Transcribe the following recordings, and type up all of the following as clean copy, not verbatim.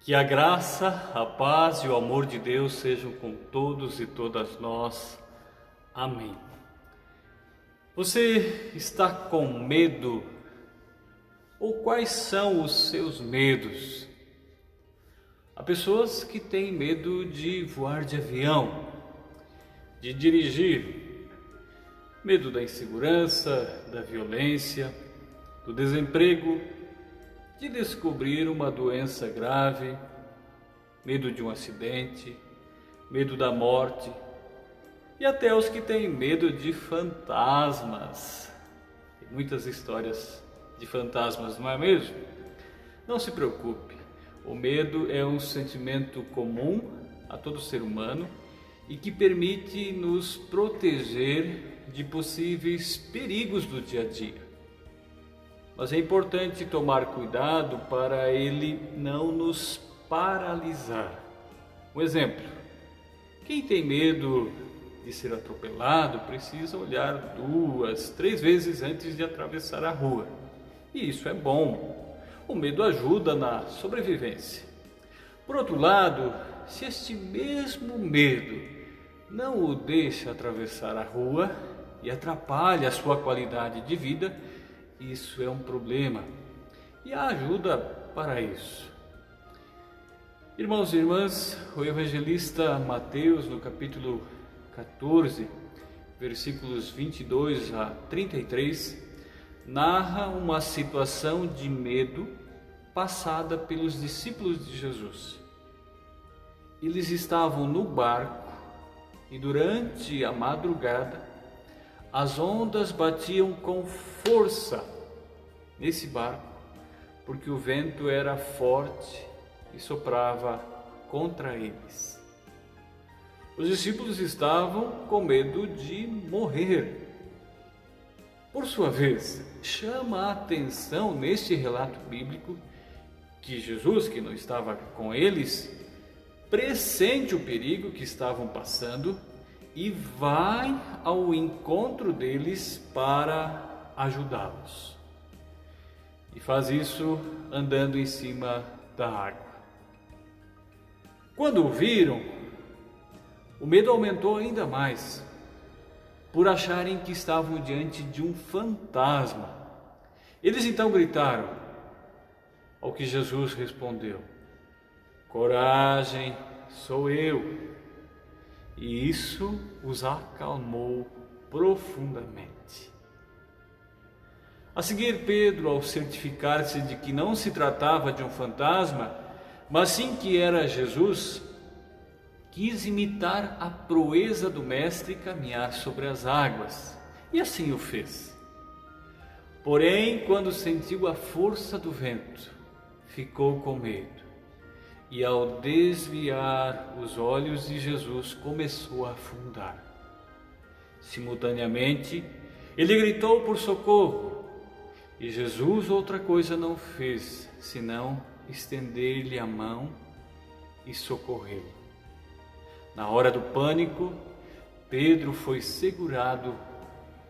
Que a graça, a paz e o amor de Deus sejam com todos e todas nós. Amém. Você está com medo? Ou quais são os seus medos? Há pessoas que têm medo de voar de avião, de dirigir, medo da insegurança, da violência, do desemprego, de descobrir uma doença grave, medo de um acidente, medo da morte, e até os que têm medo de fantasmas. Tem muitas histórias de fantasmas, não é mesmo? Não se preocupe, o medo é um sentimento comum a todo ser humano e que permite nos proteger de possíveis perigos do dia a dia. Mas é importante tomar cuidado para ele não nos paralisar. Um exemplo: quem tem medo de ser atropelado precisa olhar 2, 3 vezes antes de atravessar a rua. E isso é bom. O medo ajuda na sobrevivência. Por outro lado, se este mesmo medo não o deixa atravessar a rua e atrapalha a sua qualidade de vida, isso é um problema. E há ajuda para isso. Irmãos e irmãs, o evangelista Mateus, no capítulo 14, versículos 22 a 33, narra uma situação de medo passada pelos discípulos de Jesus. Eles estavam no barco e durante a madrugada as ondas batiam com força nesse barco, porque o vento era forte e soprava contra eles. Os discípulos estavam com medo de morrer. Por sua vez, chama a atenção neste relato bíblico que Jesus, que não estava com eles, pressente o perigo que estavam passando e vai ao encontro deles para ajudá-los. E faz isso andando em cima da água. Quando o viram, o medo aumentou ainda mais, por acharem que estavam diante de um fantasma. Eles então gritaram, ao que Jesus respondeu: "Coragem, sou eu." E isso os acalmou profundamente. A seguir, Pedro, ao certificar-se de que não se tratava de um fantasma, mas sim que era Jesus, quis imitar a proeza do mestre e caminhar sobre as águas, e assim o fez. Porém, quando sentiu a força do vento, ficou com medo. E ao desviar os olhos de Jesus, começou a afundar. Simultaneamente, ele gritou por socorro. E Jesus outra coisa não fez, senão estender-lhe a mão e socorrê-lo. Na hora do pânico, Pedro foi segurado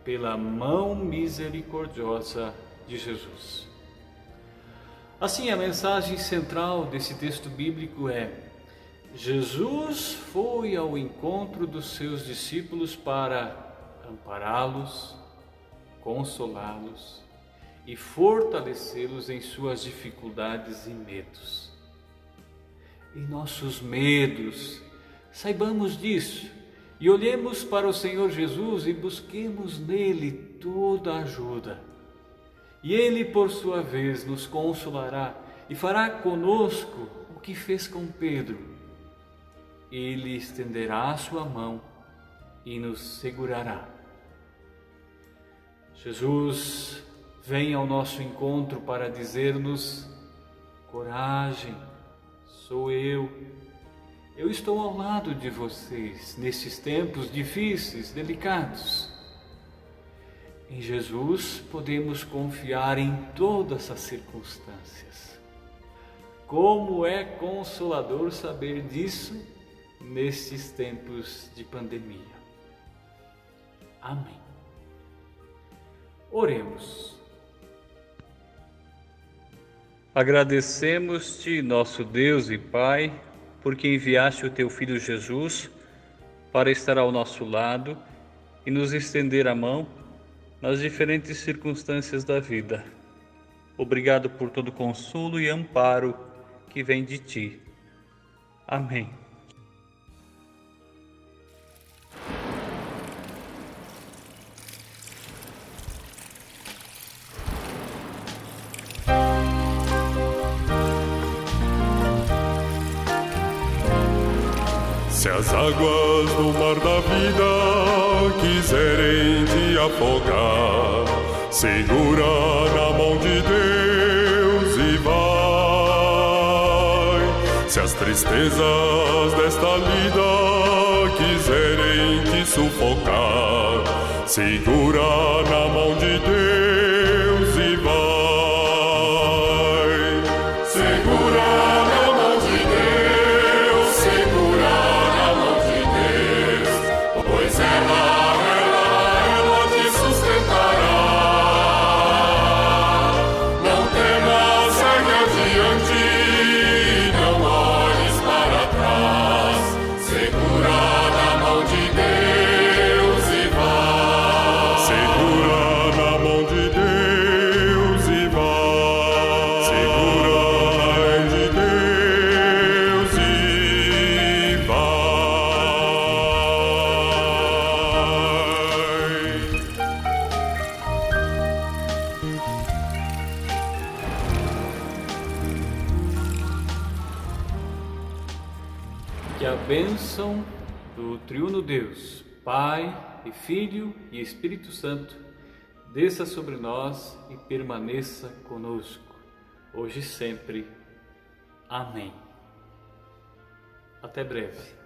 pela mão misericordiosa de Jesus. Assim, a mensagem central desse texto bíblico é: Jesus foi ao encontro dos seus discípulos para ampará-los, consolá-los e fortalecê-los em suas dificuldades e medos. Em nossos medos, saibamos disso e olhemos para o Senhor Jesus e busquemos nele toda a ajuda. E Ele, por sua vez, nos consolará e fará conosco o que fez com Pedro. Ele estenderá a sua mão e nos segurará. Jesus vem ao nosso encontro para dizer-nos: coragem, sou eu. Eu estou ao lado de vocês nesses tempos difíceis, delicados. Em Jesus podemos confiar em todas as circunstâncias. Como é consolador saber disso nestes tempos de pandemia. Amém. Oremos. Agradecemos-te, nosso Deus e Pai, porque enviaste o teu Filho Jesus para estar ao nosso lado e nos estender a mão nas diferentes circunstâncias da vida. Obrigado por todo consolo e amparo que vem de ti. Amém. Se as águas do mar da vida quiserem te afogar, segura na mão de Deus e vai. Se as tristezas desta lida quiserem te sufocar, segura na mão de Deus e vai. Segura na mão de Deus, segura na mão de Deus, pois ela te sustentará. Não temas, segue adiante, não olhes para trás. Segura na mão de Deus e vai. Segura na mão de Deus e vai. Segura na mão de Deus e Que a bênção do Triuno Deus, Pai e Filho e Espírito Santo, desça sobre nós e permaneça conosco, hoje e sempre. Amém. Até breve.